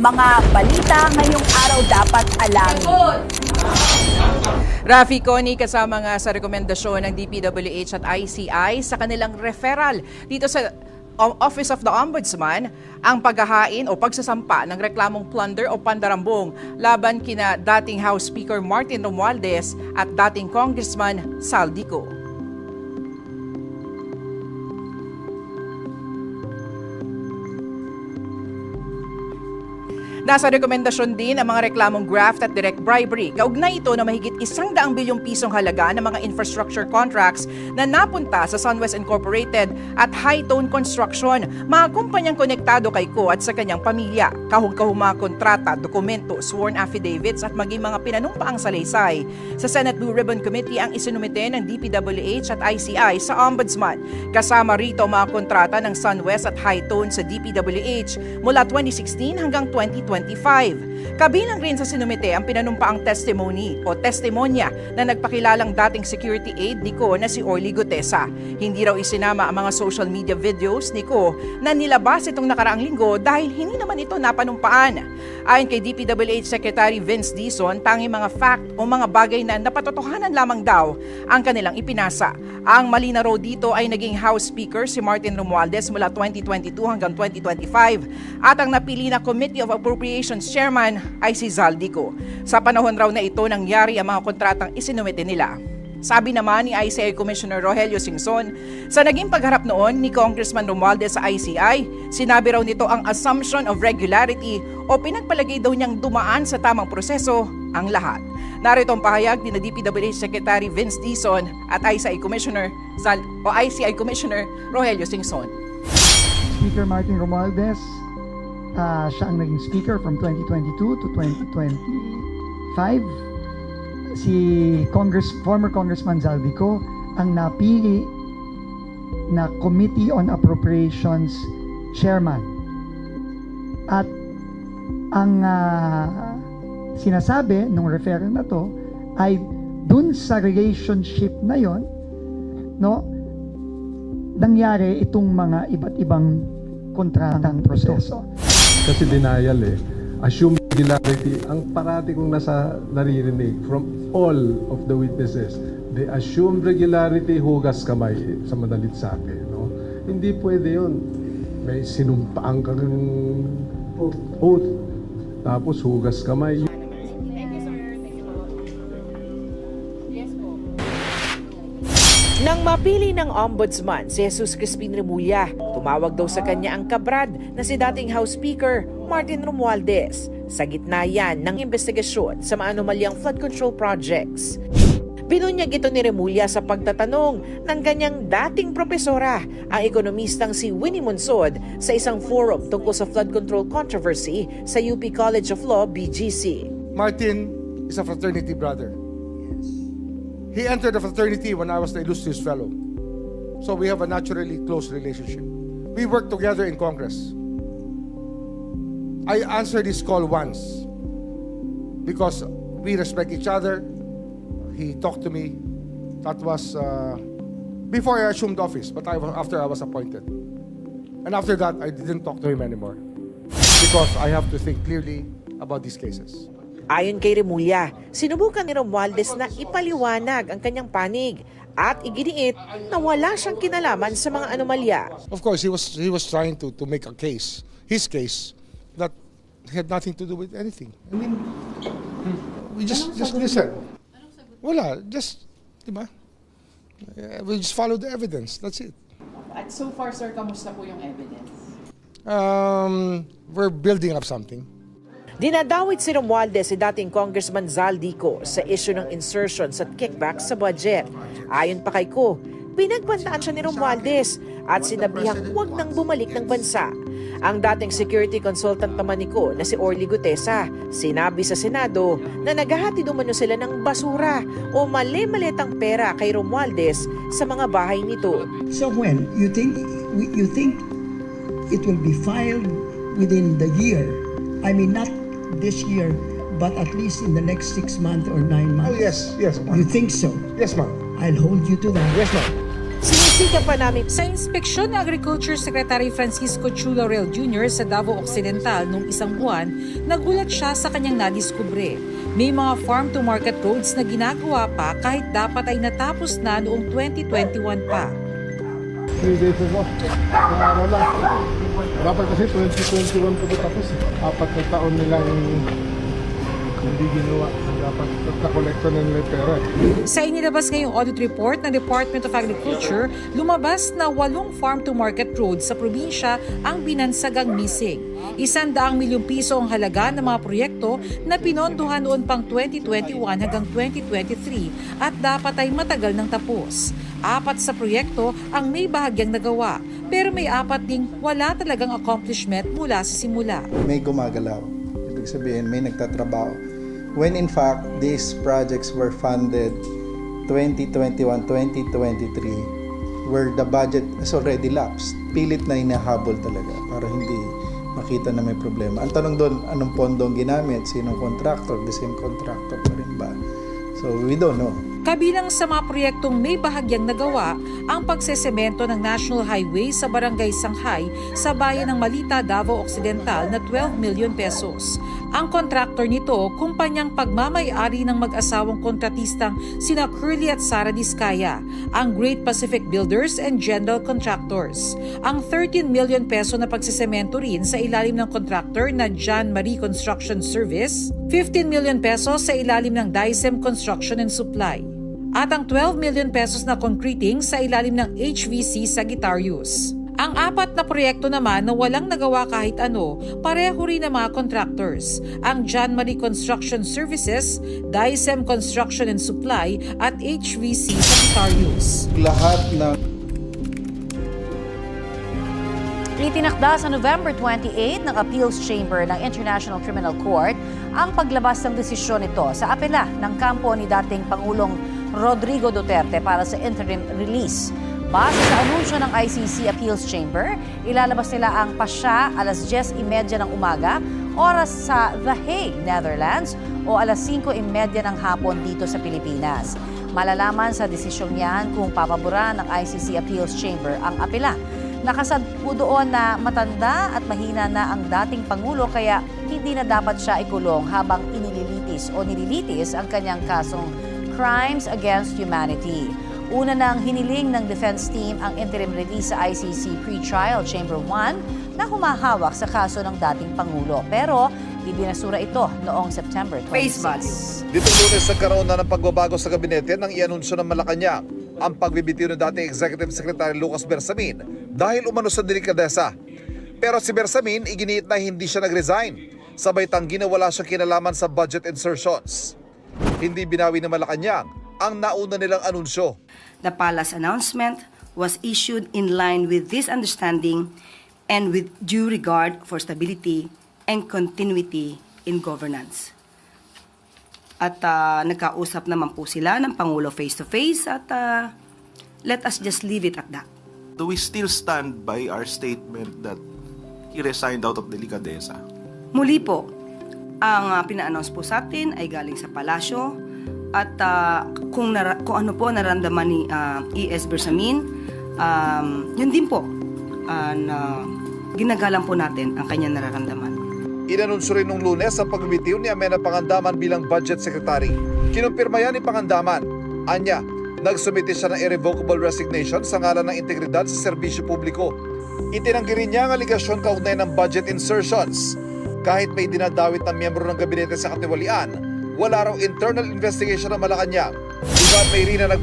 Mga balita ngayong araw dapat alam. Rafi Connie kasama nga sa rekomendasyon ng DPWH at ICI sa kanilang referral dito sa Office of the Ombudsman ang paghahain o pagsasampa ng reklamong plunder o pandarambong laban kina dating House Speaker Martin Romualdez at dating Congressman Saldico. Nasa rekomendasyon din ang mga reklamong graft at direct bribery. Kaugnay ito na mahigit 100 bilyong pisong halaga ng mga infrastructure contracts na napunta sa SunWest Incorporated at High Tone Construction, mga kumpanyang konektado kay Ko at sa kanyang pamilya. Kahong-kahong mga kontrata, dokumento, sworn affidavits at maging mga pinanumpaang salaysay. Sa Senate Blue Ribbon Committee ang isinumite ng DPWH at ICI sa Ombudsman. Kasama rito mga kontrata ng SunWest at High Tone sa DPWH mula 2016 hanggang 2025. Kabilang rin sa sinumite ang pinanumpaang testimony o testimonya na nagpakilalang dating security aide ni Ko na si Orly Gutesa. Hindi raw isinama ang mga social media videos ni Ko na nilabas itong nakaraang linggo dahil hindi naman ito napanumpaan. Ayon kay DPWH Secretary Vince Dizon, tanging mga fact o mga bagay na napatotohanan lamang daw ang kanilang ipinasa. Ang mali na raw dito ay naging House Speaker si Martin Romualdez mula 2022 hanggang 2025 at ang napili na Committee of Appropriations Chairman ay si Zaldico. Sa panahon raw na ito nangyari ang mga kontratang isinumite nila. Sabi naman ni ICI Commissioner Rogelio Singson, sa naging pagharap noon ni Congressman Romualdez sa ICI, sinabi raw nito ang assumption of regularity o pinagpalagay daw niyang dumaan sa tamang proseso ang lahat. Narito ang pahayag ni DPWH Secretary Vince Dizon at ICI Commissioner Rogelio Singson. Speaker Martin Romualdez, siya ang naging speaker from 2022 to 2025. Si former Congressman Zaldico ang napili na Committee on Appropriations Chairman. At ang sinasabi nung referral na to ay dun sa relationship na yon, no, nangyari itong mga iba't ibang kontratang proseso. Kasi denial assume regularity, ang parati kong naririnig from all of the witnesses, they assume regularity, hugas kamay sa madalit sabi, no? Hindi pwede yun. May sinumpaan kang oath, tapos hugas kamay. Nang mapili ng Ombudsman si Jesus Crispin Remulla, tumawag daw sa kanya ang kabrad na si dating House Speaker Martin Romualdez. Sa gitna yan ng investigasyon sa maanomalyang flood control projects. Binunyag ito ni Remulla sa pagtatanong ng kanyang dating propesora, ang ekonomistang si Winnie Monsod, sa isang forum tungkol sa flood control controversy sa UP College of Law, BGC. Martin is a fraternity brother. He entered the fraternity when I was the illustrious fellow. So we have a naturally close relationship. We worked together in Congress. I answered his call once because we respect each other. He talked to me. That was before I assumed office, but after I was appointed. And after that, I didn't talk to him anymore because I have to think clearly about these cases. Ayon kay Remulla, sinubukan ni Romualdez na ipaliwanag ang kanyang panig at iginiit na wala siyang kinalaman sa mga anomalya. Of course, he was trying to make a case, his case, that had nothing to do with anything. I mean, we just listen. Wala, just, diba? We just follow the evidence. That's it. At so far, sir, kamusta po yung evidence? We're building up something. Dinadawit si Romualdez si dating Congressman Zaldico sa issue ng insertions at kickbacks sa budget. Ayon pa kay Ko, pinagbantaan siya ni Romualdez at sinabihang huwag nang bumalik ng bansa. Ang dating security consultant naman ni Ko na si Orly Gutesa, sinabi sa Senado na naghahatid umano sila ng basura o mali-malitang pera kay Romualdez sa mga bahay nito. So when you think it will be filed within the year, I mean not this year, but at least in the next 6 months or 9 months. Oh yes, ma'am. You think so? Yes, ma'am. I'll hold you to that. Yes, ma'am. Chika pa namin. Sa inspeksyon ng Agriculture Secretary Francisco Chu Laurel Jr. sa Davao Occidental noong isang buwan, nagulat siya sa kanyang nadiskubre. May mga farm-to-market roads na ginagawa pa kahit dapat ay natapos na noong 2021 pa. 3 days ago, araw lang. Dapat kasi 2021 pa tapos. 4 na taon nilang hindi ginawa. Dapat nakolekta na nila pera. Sa inilabas ngayong audit report ng Department of Agriculture, lumabas na 8 farm-to-market roads sa probinsya ang binansagang missing. 100 milyong piso ang halaga ng mga proyekto na pinondohan noon pang 2021 hanggang 2023 at dapat ay matagal nang tapos. 4 sa proyekto ang may bahagyang nagawa, pero may 4 ding wala talagang accomplishment mula sa simula. May gumagalaw. Ibig sabihin, may nagtatrabaho. When in fact, these projects were funded 2021, 2023, where the budget is already lapsed. Pilit na hinahabol talaga para hindi makita na may problema. Ang tanong doon, anong pondo ang ginamit? Sinong contractor? The same contractor pa rin ba? So, we don't know. Kabilang sa mga proyektong may bahagyang nagawa ang pagsesemento ng National Highway sa Barangay Sanghay sa bayan ng Malita, Davao Occidental na 12 million pesos. Ang kontraktor nito, kumpanyang pagmamay-ari ng mag-asawang kontratistang sina Curly at Sara Diskaya, ang Great Pacific Builders and General Contractors. Ang 13 million peso na pagsesemento rin sa ilalim ng kontraktor na John Marie Construction Service, 15 million pesos sa ilalim ng Dicem Construction and Supply, at ang 12 million pesos na concreting sa ilalim ng HVC Sagittarius. Ang 4 na proyekto naman na walang nagawa kahit ano, pareho rin ng mga contractors. Ang John Marie Construction Services, Dicem Construction and Supply at HVC Sagittarius. Lahat ng Itinakda sa November 28 ng Appeals Chamber ng International Criminal Court ang paglabas ng desisyon nito sa apela ng kampo ni dating Pangulong Rodrigo Duterte para sa interim release. Base sa anunsyo ng ICC Appeals Chamber, ilalabas nila ang pasya alas 10:30 ng umaga, oras sa The Hague, Netherlands, o alas 5:30 ng hapon dito sa Pilipinas. Malalaman sa desisyong yan kung papaboran ng ICC Appeals Chamber ang apela. Nakasad po doon na matanda at mahina na ang dating Pangulo kaya hindi na dapat siya ikulong habang nililitis ang kanyang kasong Crimes Against Humanity. Una nang hiniling ng defense team ang interim release sa ICC Pre-Trial Chamber 1 na humahawak sa kaso ng dating Pangulo. Pero ibinasura ito noong September 26. Ditong Lunes nagkaroon na ng pagbabago sa gabinete nang ianunsyo ng Malacanang ang pagbibitiw ng dating Executive Secretary Lucas Bersamin dahil umano sa delikadesa. Pero si Bersamin iginiit na hindi siya nag-resign, sabay tanggi na wala siyang kinalaman sa budget insertions. Hindi binawi ng Malacanang ang nauna nilang anunsyo. The palace announcement was issued in line with this understanding and with due regard for stability and continuity in governance. At nagkausap naman po sila ng Pangulo face-to-face at let us just leave it at that. Do we still stand by our statement that he resigned out of delicadeza? Muli po, ang pina-announce po sa atin ay galing sa palasyo at kung ano po naramdaman ni E.S. Bersamin, yun din po na ginagalang po natin ang kanyang nararamdaman. Inanunsyo rin nung Lunes ang pagbibitiw ni Amena Pangandaman bilang Budget Secretary. Kinumpirma yan ni Pangandaman. Anya, nagsumite siya ng irrevocable resignation sa ngalan ng integridad sa serbisyo publiko. Itinanggi rin niya ang aligasyon kaugnay ng budget insertions. Kahit may dinadawit ng miyembro ng gabinete sa katiwalian, wala raw internal investigation ng Malacanang. Iba at may rin na